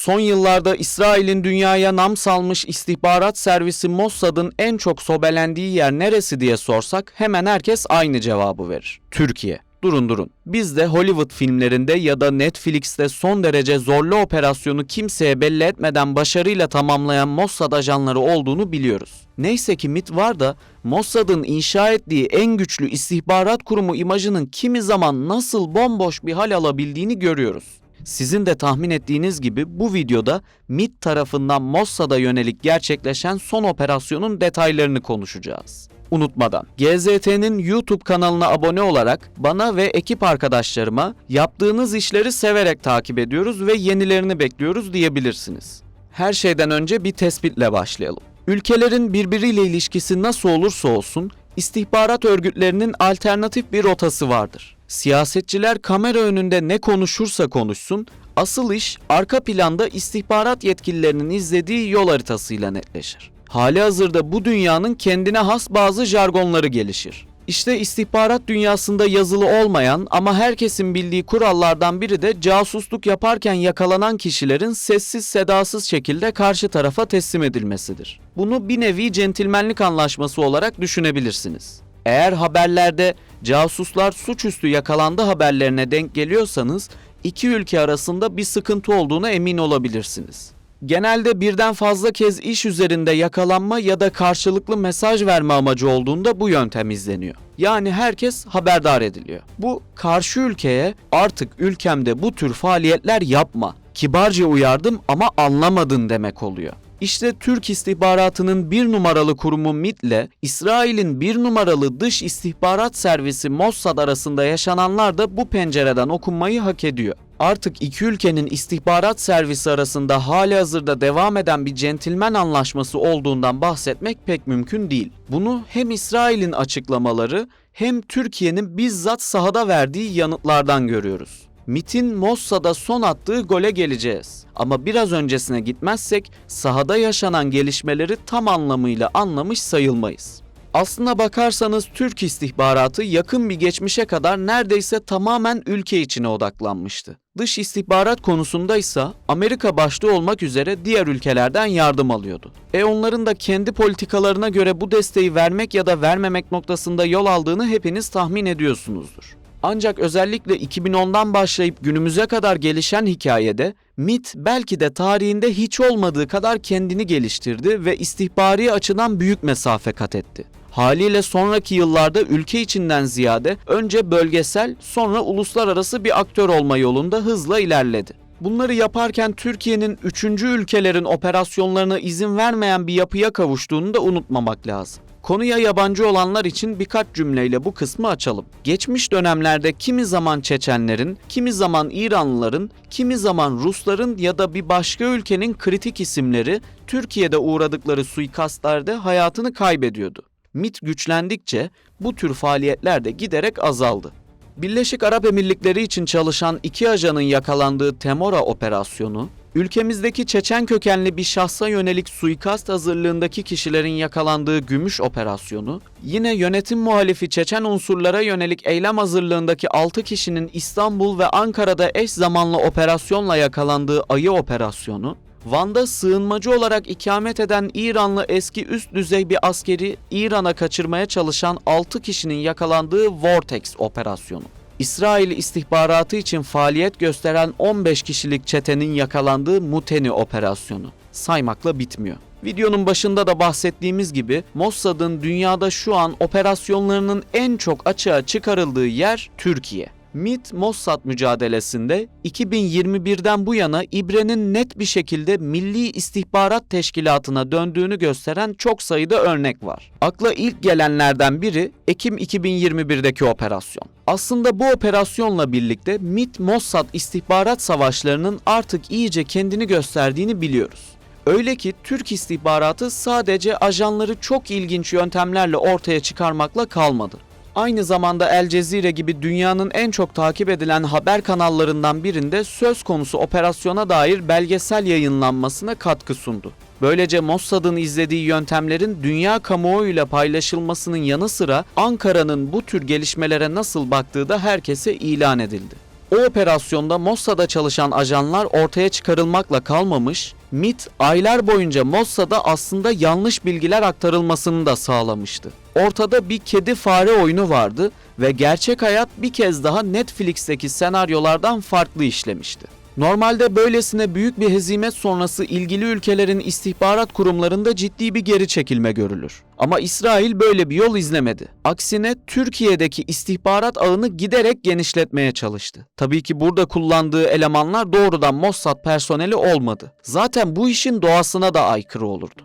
Son yıllarda İsrail'in dünyaya nam salmış istihbarat servisi Mossad'ın en çok sobelendiği yer neresi diye sorsak hemen herkes aynı cevabı verir. Türkiye. Durun. Biz de Hollywood filmlerinde ya da Netflix'te son derece zorlu operasyonu kimseye belli etmeden başarıyla tamamlayan Mossad ajanları olduğunu biliyoruz. Neyse ki MIT var da Mossad'ın inşa ettiği en güçlü istihbarat kurumu imajının kimi zaman nasıl bomboş bir hal alabildiğini görüyoruz. Sizin de tahmin ettiğiniz gibi bu videoda MIT tarafından Mossad'a yönelik gerçekleşen son operasyonun detaylarını konuşacağız. Unutmadan GZT'nin YouTube kanalına abone olarak bana ve ekip arkadaşlarıma yaptığınız işleri severek takip ediyoruz ve yenilerini bekliyoruz diyebilirsiniz. Her şeyden önce bir tespitle başlayalım. Ülkelerin birbiriyle ilişkisi nasıl olursa olsun istihbarat örgütlerinin alternatif bir rotası vardır. Siyasetçiler kamera önünde ne konuşursa konuşsun, asıl iş arka planda istihbarat yetkililerinin izlediği yol haritasıyla netleşir. Halihazırda bu dünyanın kendine has bazı jargonları gelişir. İşte istihbarat dünyasında yazılı olmayan ama herkesin bildiği kurallardan biri de casusluk yaparken yakalanan kişilerin sessiz sedasız şekilde karşı tarafa teslim edilmesidir. Bunu bir nevi centilmenlik anlaşması olarak düşünebilirsiniz. Eğer haberlerde casuslar suçüstü yakalandı haberlerine denk geliyorsanız iki ülke arasında bir sıkıntı olduğuna emin olabilirsiniz. Genelde birden fazla kez iş üzerinde yakalanma ya da karşılıklı mesaj verme amacı olduğunda bu yöntem izleniyor. Yani herkes haberdar ediliyor. Bu karşı ülkeye artık ülkemde bu tür faaliyetler yapma, kibarca uyardım ama anlamadın demek oluyor. İşte Türk istihbaratının bir numaralı kurumu MIT ile İsrail'in bir numaralı dış istihbarat servisi Mossad arasında yaşananlar da bu pencereden okunmayı hak ediyor. Artık iki ülkenin istihbarat servisi arasında halihazırda devam eden bir centilmen anlaşması olduğundan bahsetmek pek mümkün değil. Bunu hem İsrail'in açıklamaları hem Türkiye'nin bizzat sahada verdiği yanıtlardan görüyoruz. MIT'in Mossad'a son attığı gole geleceğiz. Ama biraz öncesine gitmezsek sahada yaşanan gelişmeleri tam anlamıyla anlamış sayılmayız. Aslına bakarsanız Türk istihbaratı yakın bir geçmişe kadar neredeyse tamamen ülke içine odaklanmıştı. Dış istihbarat konusunda ise Amerika başta olmak üzere diğer ülkelerden yardım alıyordu. Onların da kendi politikalarına göre bu desteği vermek ya da vermemek noktasında yol aldığını hepiniz tahmin ediyorsunuzdur. Ancak özellikle 2010'dan başlayıp günümüze kadar gelişen hikayede MIT belki de tarihinde hiç olmadığı kadar kendini geliştirdi ve istihbari açıdan büyük mesafe kat etti. Haliyle sonraki yıllarda ülke içinden ziyade önce bölgesel sonra uluslararası bir aktör olma yolunda hızla ilerledi. Bunları yaparken Türkiye'nin üçüncü ülkelerin operasyonlarına izin vermeyen bir yapıya kavuştuğunu da unutmamak lazım. Konuya yabancı olanlar için birkaç cümleyle bu kısmı açalım. Geçmiş dönemlerde kimi zaman Çeçenlerin, kimi zaman İranlıların, kimi zaman Rusların ya da bir başka ülkenin kritik isimleri Türkiye'de uğradıkları suikastlarda hayatını kaybediyordu. MIT güçlendikçe bu tür faaliyetler de giderek azaldı. Birleşik Arap Emirlikleri için çalışan iki ajanın yakalandığı Temora operasyonu, ülkemizdeki Çeçen kökenli bir şahsa yönelik suikast hazırlığındaki kişilerin yakalandığı Gümüş operasyonu, yine yönetim muhalifi Çeçen unsurlara yönelik eylem hazırlığındaki 6 kişinin İstanbul ve Ankara'da eş zamanlı operasyonla yakalandığı Ayı operasyonu, Van'da sığınmacı olarak ikamet eden İranlı eski üst düzey bir askeri İran'a kaçırmaya çalışan 6 kişinin yakalandığı Vortex operasyonu, İsrail istihbaratı için faaliyet gösteren 15 kişilik çetenin yakalandığı Muteni operasyonu saymakla bitmiyor. Videonun başında da bahsettiğimiz gibi Mossad'ın dünyada şu an operasyonlarının en çok açığa çıkarıldığı yer Türkiye. MIT-Mossad mücadelesinde 2021'den bu yana İBRE'nin net bir şekilde Milli İstihbarat Teşkilatı'na döndüğünü gösteren çok sayıda örnek var. Akla ilk gelenlerden biri Ekim 2021'deki operasyon. Aslında bu operasyonla birlikte MIT-Mossad istihbarat savaşlarının artık iyice kendini gösterdiğini biliyoruz. Öyle ki Türk istihbaratı sadece ajanları çok ilginç yöntemlerle ortaya çıkarmakla kalmadı. Aynı zamanda El Cezire gibi dünyanın en çok takip edilen haber kanallarından birinde söz konusu operasyona dair belgesel yayınlanmasına katkı sundu. Böylece Mossad'ın izlediği yöntemlerin dünya kamuoyuyla paylaşılmasının yanı sıra Ankara'nın bu tür gelişmelere nasıl baktığı da herkese ilan edildi. O operasyonda Mossad'a çalışan ajanlar ortaya çıkarılmakla kalmamış, MIT aylar boyunca Mossad'a aslında yanlış bilgiler aktarılmasını da sağlamıştı. Ortada bir kedi fare oyunu vardı ve gerçek hayat bir kez daha Netflix'teki senaryolardan farklı işlemişti. Normalde böylesine büyük bir hezimet sonrası ilgili ülkelerin istihbarat kurumlarında ciddi bir geri çekilme görülür. Ama İsrail böyle bir yol izlemedi. Aksine Türkiye'deki istihbarat ağını giderek genişletmeye çalıştı. Tabii ki burada kullandığı elemanlar doğrudan Mossad personeli olmadı. Zaten bu işin doğasına da aykırı olurdu.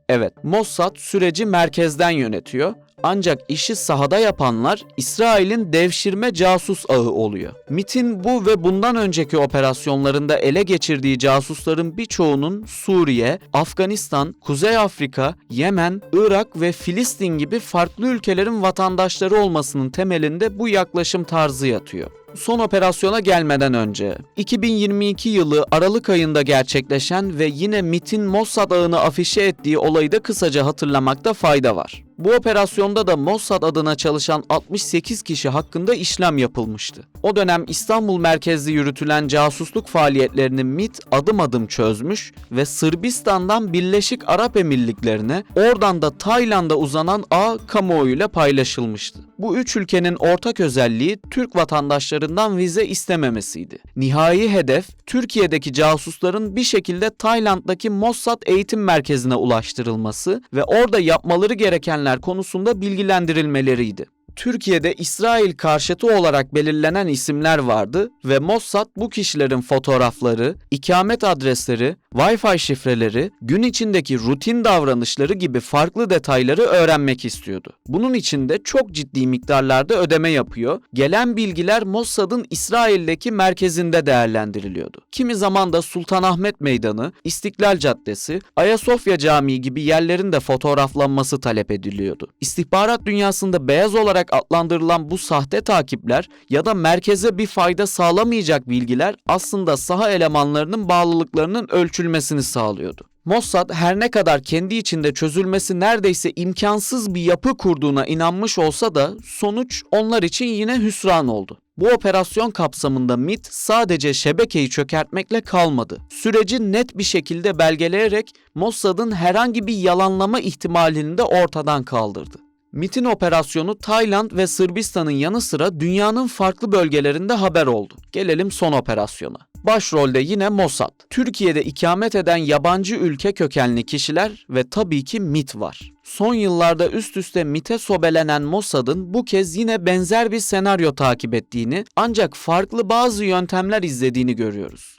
Evet, Mossad süreci merkezden yönetiyor. Ancak işi sahada yapanlar İsrail'in devşirme casus ağı oluyor. MIT'in bu ve bundan önceki operasyonlarında ele geçirdiği casusların birçoğunun Suriye, Afganistan, Kuzey Afrika, Yemen, Irak ve Filistin gibi farklı ülkelerin vatandaşları olmasının temelinde bu yaklaşım tarzı yatıyor. Son operasyona gelmeden önce 2022 yılı Aralık ayında gerçekleşen ve yine MIT'in Mossad ağını afişe ettiği olayı da kısaca hatırlamakta fayda var. Bu operasyonda da Mossad adına çalışan 68 kişi hakkında işlem yapılmıştı. O dönem İstanbul merkezli yürütülen casusluk faaliyetlerini MIT adım adım çözmüş ve Sırbistan'dan Birleşik Arap Emirlikleri'ne, oradan da Tayland'a uzanan ağ kamuoyuyla paylaşılmıştı. Bu üç ülkenin ortak özelliği Türk vatandaşlarından vize istememesiydi. Nihai hedef Türkiye'deki casusların bir şekilde Tayland'daki Mossad eğitim merkezine ulaştırılması ve orada yapmaları gerekenler konusunda bilgilendirilmeleriydi. Türkiye'de İsrail karşıtı olarak belirlenen isimler vardı ve Mossad bu kişilerin fotoğrafları, ikamet adresleri, Wi-Fi şifreleri, gün içindeki rutin davranışları gibi farklı detayları öğrenmek istiyordu. Bunun için de çok ciddi miktarlarda ödeme yapıyor, gelen bilgiler Mossad'ın İsrail'deki merkezinde değerlendiriliyordu. Kimi zaman da Sultanahmet Meydanı, İstiklal Caddesi, Ayasofya Camii gibi yerlerin de fotoğraflanması talep ediliyordu. İstihbarat dünyasında beyaz olarak adlandırılan bu sahte takipler ya da merkeze bir fayda sağlamayacak bilgiler aslında saha elemanlarının bağlılıklarının ölçülmesini sağlıyordu. Mossad her ne kadar kendi içinde çözülmesi neredeyse imkansız bir yapı kurduğuna inanmış olsa da sonuç onlar için yine hüsran oldu. Bu operasyon kapsamında MIT sadece şebekeyi çökertmekle kalmadı. Süreci net bir şekilde belgeleyerek Mossad'ın herhangi bir yalanlama ihtimalini de ortadan kaldırdı. MIT'in operasyonu Tayland ve Sırbistan'ın yanı sıra dünyanın farklı bölgelerinde haber oldu. Gelelim son operasyona. Başrolde yine Mossad, Türkiye'de ikamet eden yabancı ülke kökenli kişiler ve tabii ki MIT var. Son yıllarda üst üste MIT'e sobelenen Mossad'ın bu kez yine benzer bir senaryo takip ettiğini ancak farklı bazı yöntemler izlediğini görüyoruz.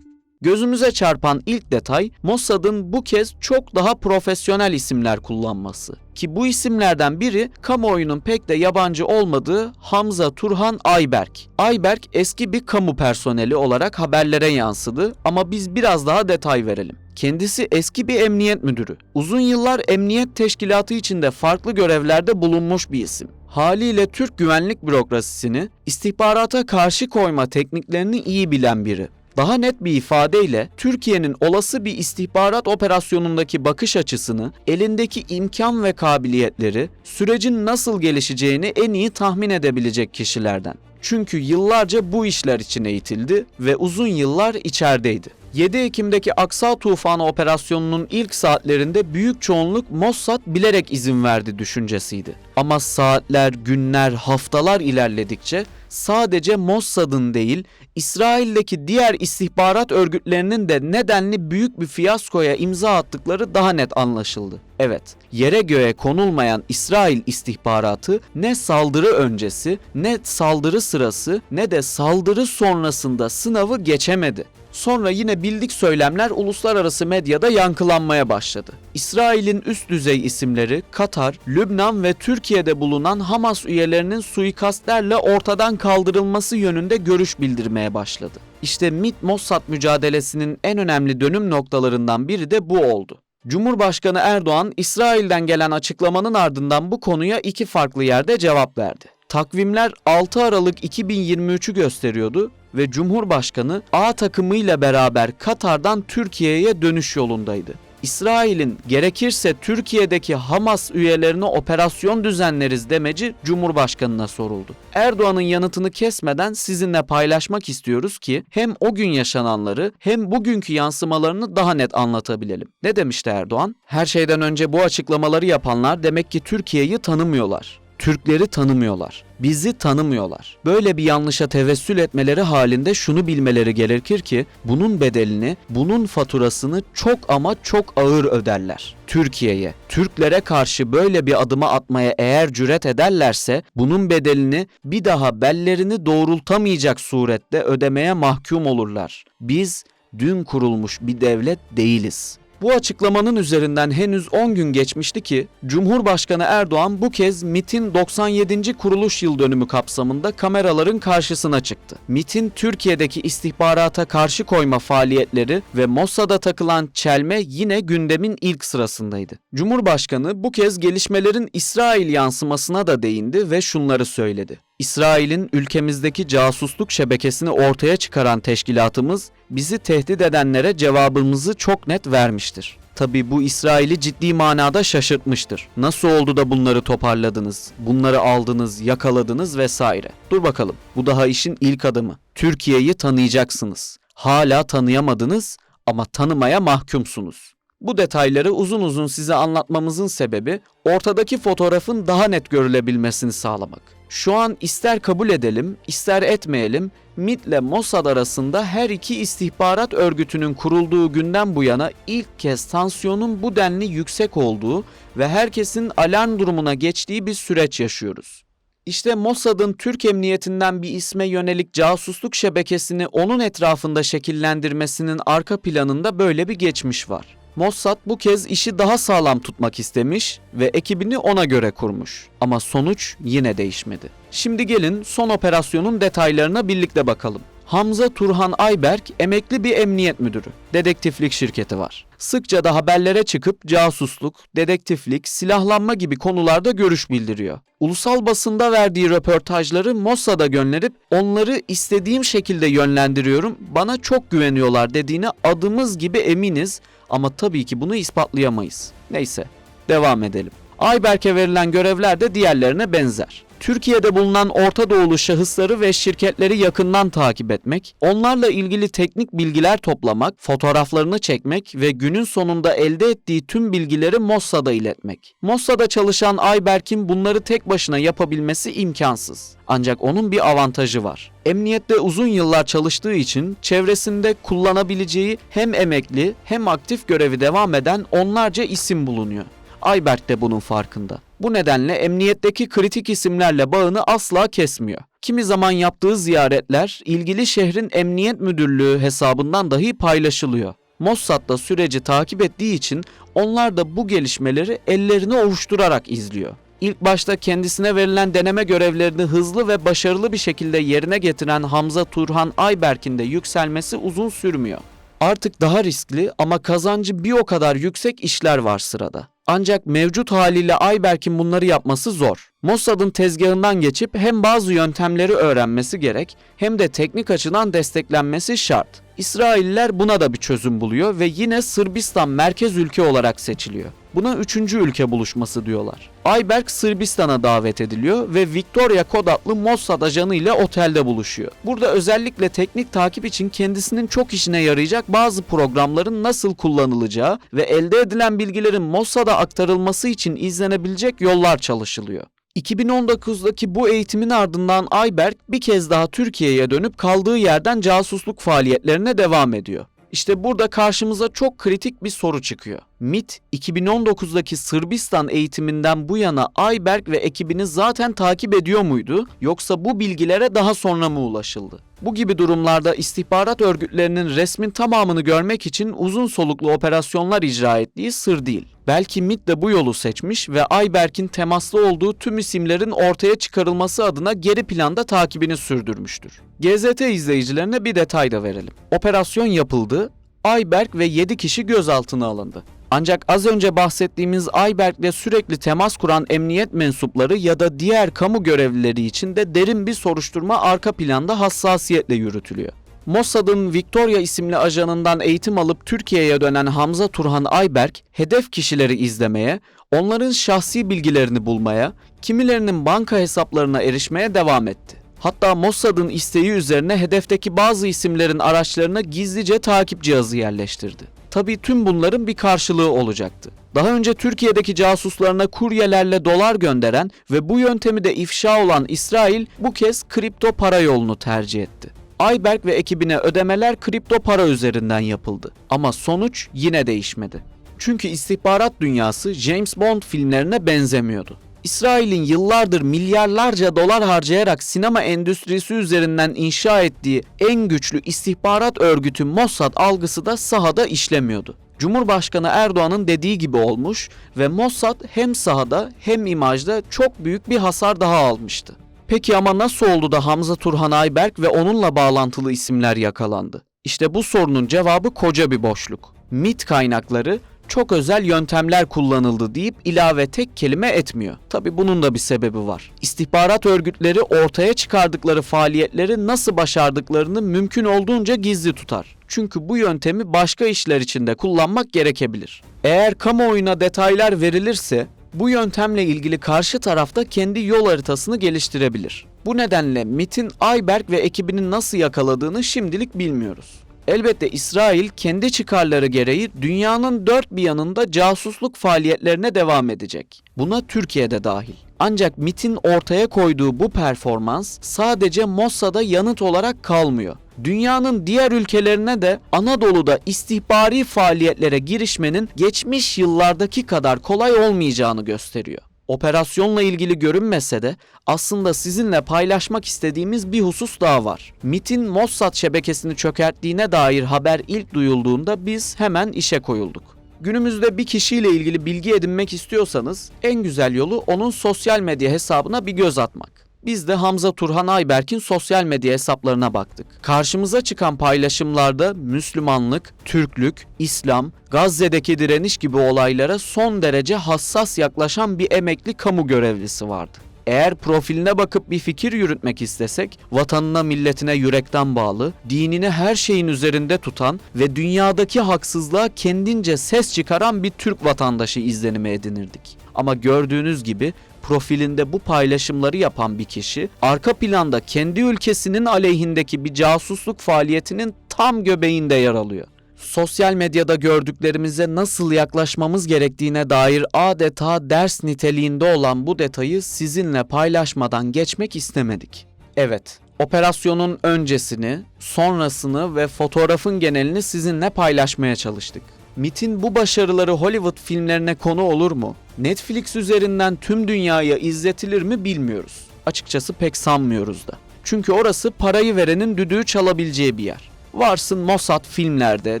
Gözümüze çarpan ilk detay Mossad'ın bu kez çok daha profesyonel isimler kullanması. Ki bu isimlerden biri kamuoyunun pek de yabancı olmadığı Hamza Turhan Ayberk. Ayberk eski bir kamu personeli olarak haberlere yansıdı ama biz biraz daha detay verelim. Kendisi eski bir emniyet müdürü. Uzun yıllar emniyet teşkilatı içinde farklı görevlerde bulunmuş bir isim. Haliyle Türk güvenlik bürokrasisini, istihbarata karşı koyma tekniklerini iyi bilen biri. Daha net bir ifadeyle Türkiye'nin olası bir istihbarat operasyonundaki bakış açısını, elindeki imkan ve kabiliyetleri, sürecin nasıl gelişeceğini en iyi tahmin edebilecek kişilerden. Çünkü yıllarca bu işler için eğitildi ve uzun yıllar içerideydi. 7 Ekim'deki Aksa Tufanı operasyonunun ilk saatlerinde büyük çoğunluk Mossad bilerek izin verdi düşüncesiydi. Ama saatler, günler, haftalar ilerledikçe sadece Mossad'ın değil, İsrail'deki diğer istihbarat örgütlerinin de nedenli büyük bir fiyaskoya imza attıkları daha net anlaşıldı. Evet, yere göğe konulmayan İsrail istihbaratı ne saldırı öncesi, ne saldırı sırası, ne de saldırı sonrasında sınavı geçemedi. Sonra yine bildik söylemler uluslararası medyada yankılanmaya başladı. İsrail'in üst düzey isimleri Katar, Lübnan ve Türkiye'de bulunan Hamas üyelerinin suikastlerle ortadan kaldırılması yönünde görüş bildirmeye başladı. İşte MİT-Mossad mücadelesinin en önemli dönüm noktalarından biri de bu oldu. Cumhurbaşkanı Erdoğan, İsrail'den gelen açıklamanın ardından bu konuya iki farklı yerde cevap verdi. Takvimler 6 Aralık 2023'ü gösteriyordu ve Cumhurbaşkanı A takımıyla beraber Katar'dan Türkiye'ye dönüş yolundaydı. İsrail'in gerekirse Türkiye'deki Hamas üyelerine operasyon düzenleriz demeci Cumhurbaşkanı'na soruldu. Erdoğan'ın yanıtını kesmeden sizinle paylaşmak istiyoruz ki hem o gün yaşananları hem bugünkü yansımalarını daha net anlatabilelim. Ne demişti Erdoğan? Her şeyden önce bu açıklamaları yapanlar demek ki Türkiye'yi tanımıyorlar. Türkleri tanımıyorlar. Bizi tanımıyorlar. Böyle bir yanlışa tevessül etmeleri halinde şunu bilmeleri gerekir ki bunun bedelini, bunun faturasını çok ama çok ağır öderler. Türkiye'ye, Türklere karşı böyle bir adımı atmaya eğer cüret ederlerse bunun bedelini bir daha bellerini doğrultamayacak surette ödemeye mahkum olurlar. Biz dün kurulmuş bir devlet değiliz. Bu açıklamanın üzerinden henüz 10 gün geçmişti ki Cumhurbaşkanı Erdoğan bu kez MİT'in 97. kuruluş yıl dönümü kapsamında kameraların karşısına çıktı. MİT'in Türkiye'deki istihbarata karşı koyma faaliyetleri ve Mossad'a takılan çelme yine gündemin ilk sırasındaydı. Cumhurbaşkanı bu kez gelişmelerin İsrail yansımasına da değindi ve şunları söyledi. İsrail'in ülkemizdeki casusluk şebekesini ortaya çıkaran teşkilatımız bizi tehdit edenlere cevabımızı çok net vermiştir. Tabii bu İsrail'i ciddi manada şaşırtmıştır. Nasıl oldu da bunları toparladınız, bunları aldınız, yakaladınız vesaire. Dur bakalım, bu daha işin ilk adımı. Türkiye'yi tanıyacaksınız. Hala tanıyamadınız ama tanımaya mahkumsunuz. Bu detayları uzun uzun size anlatmamızın sebebi ortadaki fotoğrafın daha net görülebilmesini sağlamak. Şu an ister kabul edelim, ister etmeyelim, MİT ile Mossad arasında her iki istihbarat örgütünün kurulduğu günden bu yana ilk kez tansiyonun bu denli yüksek olduğu ve herkesin alarm durumuna geçtiği bir süreç yaşıyoruz. İşte Mossad'ın Türk Emniyetinden bir isme yönelik casusluk şebekesini onun etrafında şekillendirmesinin arka planında böyle bir geçmiş var. Mossad bu kez işi daha sağlam tutmak istemiş ve ekibini ona göre kurmuş. Ama sonuç yine değişmedi. Şimdi gelin son operasyonun detaylarına birlikte bakalım. Hamza Turhan Ayberk emekli bir emniyet müdürü. Dedektiflik şirketi var. Sıkça da haberlere çıkıp casusluk, dedektiflik, silahlanma gibi konularda görüş bildiriyor. Ulusal basında verdiği röportajları Mossad'a gönderip onları istediğim şekilde yönlendiriyorum, bana çok güveniyorlar dediğine adımız gibi eminiz ama tabii ki bunu ispatlayamayız. Neyse, devam edelim. Ayberk'e verilen görevler de diğerlerine benzer. Türkiye'de bulunan Orta Doğulu şahısları ve şirketleri yakından takip etmek, onlarla ilgili teknik bilgiler toplamak, fotoğraflarını çekmek ve günün sonunda elde ettiği tüm bilgileri Mossad'a iletmek. Mossad'a çalışan Ayberk'in bunları tek başına yapabilmesi imkansız. Ancak onun bir avantajı var. Emniyette uzun yıllar çalıştığı için çevresinde kullanabileceği hem emekli hem aktif görevi devam eden onlarca isim bulunuyor. Ayberk de bunun farkında. Bu nedenle emniyetteki kritik isimlerle bağını asla kesmiyor. Kimi zaman yaptığı ziyaretler ilgili şehrin emniyet müdürlüğü hesabından dahi paylaşılıyor. Mossad da süreci takip ettiği için onlar da bu gelişmeleri ellerini ovuşturarak izliyor. İlk başta kendisine verilen deneme görevlerini hızlı ve başarılı bir şekilde yerine getiren Hamza Turhan Ayberk'in de yükselmesi uzun sürmüyor. Artık daha riskli ama kazancı bir o kadar yüksek işler var sırada. Ancak mevcut haliyle Ayberk'in bunları yapması zor. Mossad'ın tezgahından geçip hem bazı yöntemleri öğrenmesi gerek hem de teknik açıdan desteklenmesi şart. İsrailliler buna da bir çözüm buluyor ve yine Sırbistan merkez ülke olarak seçiliyor. Buna 3. ülke buluşması diyorlar. Ayberk Sırbistan'a davet ediliyor ve Victoria Kod adlı Mossad ajanı ile otelde buluşuyor. Burada özellikle teknik takip için kendisinin çok işine yarayacak bazı programların nasıl kullanılacağı ve elde edilen bilgilerin Mossad'a aktarılması için izlenebilecek yollar çalışılıyor. 2019'daki bu eğitimin ardından Ayberk bir kez daha Türkiye'ye dönüp kaldığı yerden casusluk faaliyetlerine devam ediyor. İşte burada karşımıza çok kritik bir soru çıkıyor. MİT 2019'daki Sırbistan eğitiminden bu yana Ayberk ve ekibini zaten takip ediyor muydu yoksa bu bilgilere daha sonra mı ulaşıldı? Bu gibi durumlarda istihbarat örgütlerinin resmin tamamını görmek için uzun soluklu operasyonlar icra ettiği sır değil. Belki MİT de bu yolu seçmiş ve Ayberk'in temaslı olduğu tüm isimlerin ortaya çıkarılması adına geri planda takibini sürdürmüştür. GZT izleyicilerine bir detay da verelim. Operasyon yapıldı, Ayberk ve 7 kişi gözaltına alındı. Ancak az önce bahsettiğimiz Ayberk'le sürekli temas kuran emniyet mensupları ya da diğer kamu görevlileri için de derin bir soruşturma arka planda hassasiyetle yürütülüyor. Mossad'ın Victoria isimli ajanından eğitim alıp Türkiye'ye dönen Hamza Turhan Ayberk, hedef kişileri izlemeye, onların şahsi bilgilerini bulmaya, kimilerinin banka hesaplarına erişmeye devam etti. Hatta Mossad'ın isteği üzerine hedefteki bazı isimlerin araçlarına gizlice takip cihazı yerleştirdi. Tabii tüm bunların bir karşılığı olacaktı. Daha önce Türkiye'deki casuslarına kuryelerle dolar gönderen ve bu yöntemi de ifşa olan İsrail bu kez kripto para yolunu tercih etti. Ayberk ve ekibine ödemeler kripto para üzerinden yapıldı. Ama sonuç yine değişmedi. Çünkü istihbarat dünyası James Bond filmlerine benzemiyordu. İsrail'in yıllardır milyarlarca dolar harcayarak sinema endüstrisi üzerinden inşa ettiği en güçlü istihbarat örgütü Mossad algısı da sahada işlemiyordu. Cumhurbaşkanı Erdoğan'ın dediği gibi olmuş ve Mossad hem sahada hem imajda çok büyük bir hasar daha almıştı. Peki ama nasıl oldu da Hamza Turhan Ayberk ve onunla bağlantılı isimler yakalandı? İşte bu sorunun cevabı koca bir boşluk. MİT kaynakları çok özel yöntemler kullanıldı deyip ilave tek kelime etmiyor. Tabii bunun da bir sebebi var. İstihbarat örgütleri ortaya çıkardıkları faaliyetleri nasıl başardıklarını mümkün olduğunca gizli tutar. Çünkü bu yöntemi başka işler için de kullanmak gerekebilir. Eğer kamuoyuna detaylar verilirse bu yöntemle ilgili karşı tarafta kendi yol haritasını geliştirebilir. Bu nedenle MİT'in Ayberk ve ekibini nasıl yakaladığını şimdilik bilmiyoruz. Elbette İsrail kendi çıkarları gereği dünyanın dört bir yanında casusluk faaliyetlerine devam edecek. Buna Türkiye de dahil. Ancak MİT'in ortaya koyduğu bu performans sadece Mossad'a yanıt olarak kalmıyor. Dünyanın diğer ülkelerine de Anadolu'da istihbari faaliyetlere girişmenin geçmiş yıllardaki kadar kolay olmayacağını gösteriyor. Operasyonla ilgili görünmese de aslında sizinle paylaşmak istediğimiz bir husus daha var. MİT'in Mossad şebekesini çökerttiğine dair haber ilk duyulduğunda biz hemen işe koyulduk. Günümüzde bir kişiyle ilgili bilgi edinmek istiyorsanız en güzel yolu onun sosyal medya hesabına bir göz atmak. Biz de Hamza Turhan Ayberk'in sosyal medya hesaplarına baktık. Karşımıza çıkan paylaşımlarda Müslümanlık, Türklük, İslam, Gazze'deki direniş gibi olaylara son derece hassas yaklaşan bir emekli kamu görevlisi vardı. Eğer profiline bakıp bir fikir yürütmek istesek, vatanına milletine yürekten bağlı, dinini her şeyin üzerinde tutan ve dünyadaki haksızlığa kendince ses çıkaran bir Türk vatandaşı izlenimi edinirdik. Ama gördüğünüz gibi profilinde bu paylaşımları yapan bir kişi, arka planda kendi ülkesinin aleyhindeki bir casusluk faaliyetinin tam göbeğinde yer alıyor. Sosyal medyada gördüklerimize nasıl yaklaşmamız gerektiğine dair adeta ders niteliğinde olan bu detayı sizinle paylaşmadan geçmek istemedik. Evet, operasyonun öncesini, sonrasını ve fotoğrafın genelini sizinle paylaşmaya çalıştık. MİT'in bu başarıları Hollywood filmlerine konu olur mu? Netflix üzerinden tüm dünyaya izletilir mi bilmiyoruz. Açıkçası pek sanmıyoruz da. Çünkü orası parayı verenin düdüğü çalabileceği bir yer. Varsın Mossad filmlerde,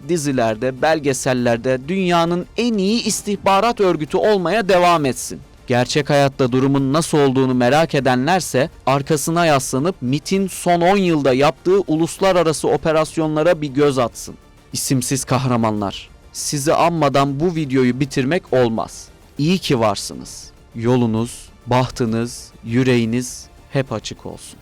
dizilerde, belgesellerde dünyanın en iyi istihbarat örgütü olmaya devam etsin. Gerçek hayatta durumun nasıl olduğunu merak edenlerse arkasına yaslanıp MİT'in son 10 yılda yaptığı uluslararası operasyonlara bir göz atsın. İsimsiz kahramanlar, sizi anmadan bu videoyu bitirmek olmaz. İyi ki varsınız. Yolunuz, bahtınız, yüreğiniz hep açık olsun.